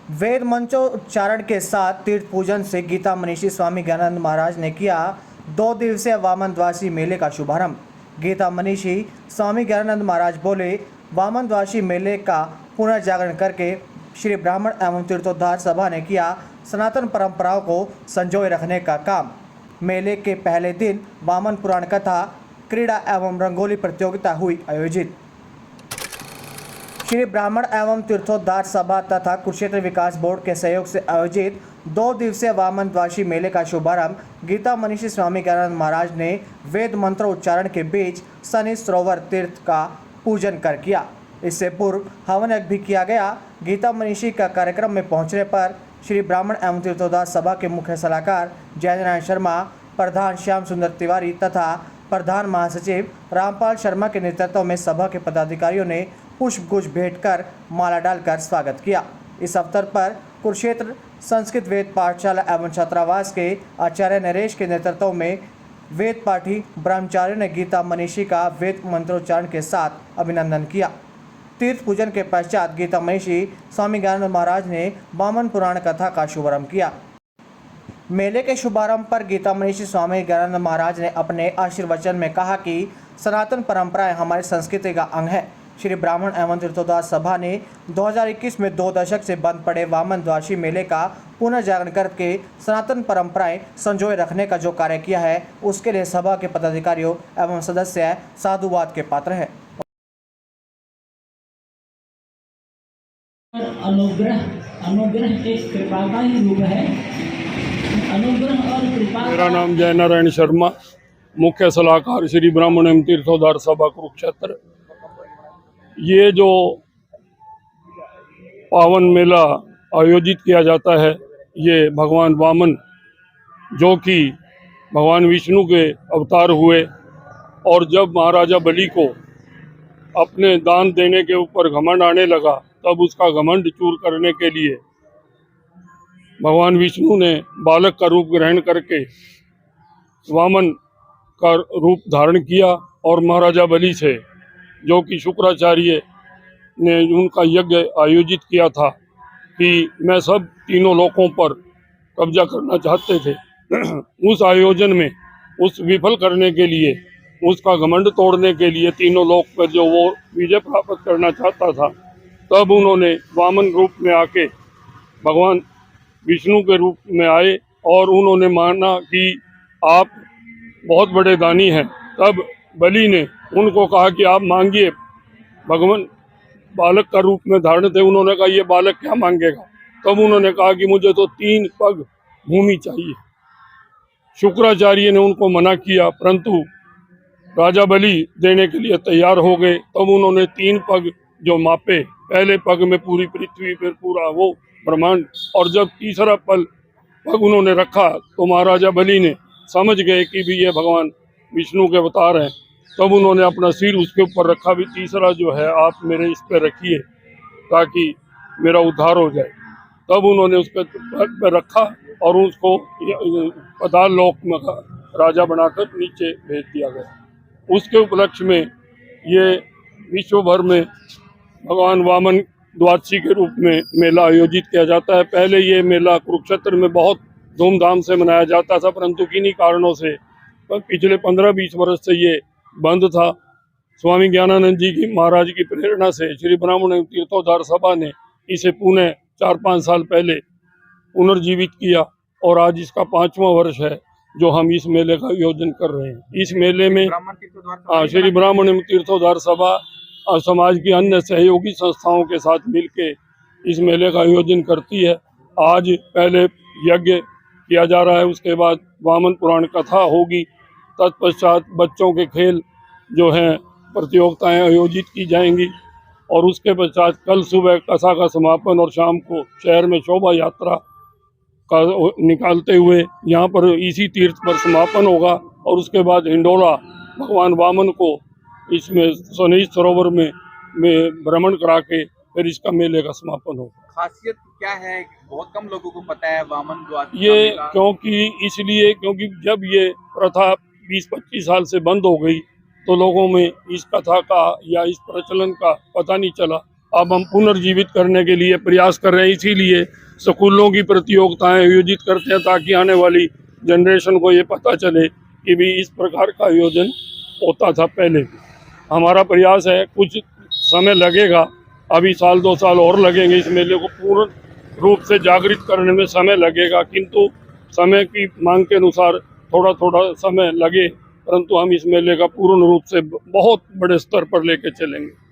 वेद मंत्रोच्चारण के साथ तीर्थ पूजन से गीता मनीषी स्वामी ज्ञानानंद महाराज ने किया 2 दिवसीय वामन द्वादशी मेले का शुभारंभ। गीता मनीषी स्वामी ज्ञानानंद महाराज बोले, वामन द्वादशी मेले का पुनर्जागरण करके श्री ब्राह्मण एवं तीर्थोद्धार सभा ने किया सनातन परंपराओं को संजोए रखने का काम। मेले के पहले दिन वामन पुराण कथा, क्रीड़ा एवं रंगोली प्रतियोगिता हुई आयोजित। श्री ब्राह्मण एवं तीर्थोद्धार सभा तथा कुरुक्षेत्र विकास बोर्ड के सहयोग से आयोजित 2 दिवसीय वामन द्वादशी मेले का शुभारंभ गीता मनीषी स्वामी ज्ञानानंद महाराज ने वेद मंत्र उच्चारण के बीच शनि सरोवर तीर्थ का पूजन कर किया। इससे पूर्व हवन यज्ञ भी किया गया। गीता मनीषी का कार्यक्रम में पहुंचने पर श्री ब्राह्मण एवं तीर्थोद्धार सभा के मुख्य सलाहकार जयेंद्र नारायण शर्मा, प्रधान श्याम सुंदर तिवारी तथा प्रधान महासचिव रामपाल शर्मा के नेतृत्व में सभा के पदाधिकारियों ने पुष्पगुच्छ भेंट कर माला डालकर स्वागत किया। इस अवसर पर कुरुक्षेत्र संस्कृत वेद पाठशाला एवं छात्रावास के आचार्य नरेश के नेतृत्व में वेद पाठी ब्रह्मचारियों ने गीता मनीषी का वेद मंत्रोच्चारण के साथ अभिनंदन किया। तीर्थ पूजन के पश्चात गीता मनीषी स्वामी ज्ञानानंद महाराज ने वामन पुराण कथा का शुभारंभ किया। मेले के शुभारंभ पर गीता मनीषी स्वामी ज्ञानानंद महाराज ने अपने आशीर्वचन में कहा कि सनातन परंपराएं हमारी संस्कृति का अंग है। श्री ब्राह्मण एवं तीर्थोद्धार सभा ने 2021 में 2 दशक से बंद पड़े वामन द्वादशी मेले का पुनर्जागरण करके सनातन परंपराएं संजोए रखने का जो कार्य किया है, उसके लिए सभा के पदाधिकारियों एवं सदस्य साधुवाद के पात्र हैं। अनुग्रह एक कृपा का ही रूप है। अनुग्रह और कृपा। मेरा नाम जय नारायण शर्मा, मुख्य सलाहकार श्री ब्राह्मण एवं तीर्थोद्धार सभा कुरुक्षेत्र। ये जो पावन मेला आयोजित किया जाता है, ये भगवान वामन जो कि भगवान विष्णु के अवतार हुए और जब महाराजा बलि को अपने दान देने के ऊपर घमंड आने लगा, तब उसका घमंड चूर करने के लिए भगवान विष्णु ने बालक का रूप ग्रहण करके वामन का रूप धारण किया और महाराजा बलि से, जो कि शुक्राचार्य ने उनका यज्ञ आयोजित किया था कि मैं सब तीनों लोकों पर कब्जा करना चाहते थे, उस आयोजन में उस विफल करने के लिए, उसका घमंड तोड़ने के लिए, तीनों लोक पर जो वो विजय प्राप्त करना चाहता था, तब उन्होंने वामन रूप में आके भगवान विष्णु के रूप में आए और उन्होंने माना कि आप बहुत बड़े दानी हैं। तब बलि ने उनको कहा कि आप मांगिए। भगवान बालक का रूप में धारण थे, उन्होंने कहा ये बालक क्या मांगेगा। तब उन्होंने कहा कि मुझे तो 3 पग भूमि चाहिए। शुक्राचार्य ने उनको मना किया, परंतु राजा बलि देने के लिए तैयार हो गए। तब उन्होंने 3 पग जो मापे, पहले पग में पूरी पृथ्वी, फिर पूरा वो ब्रह्मांड, और जब तीसरा पग उन्होंने रखा तो महाराजा बलि ने समझ गए कि भी ये भगवान विष्णु के अवतार हैं। तब उन्होंने अपना सिर उसके ऊपर रखा, भी तीसरा जो है आप मेरे इस पे रखिए ताकि मेरा उद्धार हो जाए। तब उन्होंने उसके पे रखा और उसको पाताल लोक में राजा बनाकर नीचे भेज दिया गया। उसके उपलक्ष्य में ये विश्व भर में भगवान वामन द्वादशी के रूप में मेला आयोजित किया जाता है। पहले ये मेला कुरुक्षेत्र में बहुत धूमधाम से मनाया जाता था, परंतु किन्हीं कारणों से पिछले 15-20 वर्ष से ये बंद था। स्वामी ज्ञानानंद जी की महाराज की प्रेरणा से श्री ब्राह्मण एवं तीर्थोद्धार सभा ने इसे पुणे 4-5 साल पहले पुनर्जीवित किया और आज इसका 5वां वर्ष है जो हम इस मेले का आयोजन कर रहे हैं। इस मेले में श्री ब्राह्मण एवं तीर्थोद्धार सभा और समाज की अन्य सहयोगी संस्थाओं के साथ मिलके इस मेले का आयोजन करती है। आज पहले यज्ञ किया जा रहा है, उसके बाद वामन पुराण कथा होगी, तत्पश्चात बच्चों के खेल जो हैं प्रतियोगिताएं आयोजित की जाएंगी और उसके पश्चात कल सुबह कथा का समापन और शाम को शहर में शोभा यात्रा का निकालते हुए यहाँ पर इसी तीर्थ पर समापन होगा और उसके बाद हिंडोला भगवान वामन को इसमें शनि सरोवर में भ्रमण करा के फिर इसका मेले का समापन होगा। खासियत क्या है? बहुत कम लोगों को पता है वामन द्वादशी ये क्योंकि जब ये प्रथा 20-25 साल से बंद हो गई तो लोगों में इस कथा का या इस प्रचलन का पता नहीं चला। अब हम पुनर्जीवित करने के लिए प्रयास कर रहे हैं। इसीलिए स्कूलों की प्रतियोगिताएं आयोजित करते हैं ताकि आने वाली जनरेशन को ये पता चले कि भी इस प्रकार का आयोजन होता था पहले भी। हमारा प्रयास है, कुछ समय लगेगा, अभी 1-2 साल और लगेंगे, इस मेले को पूर्ण रूप से जागृत करने में समय लगेगा, किंतु समय की मांग के अनुसार थोड़ा थोड़ा समय लगे, परंतु हम इस मेले का पूर्ण रूप से बहुत बड़े स्तर पर लेके चलेंगे।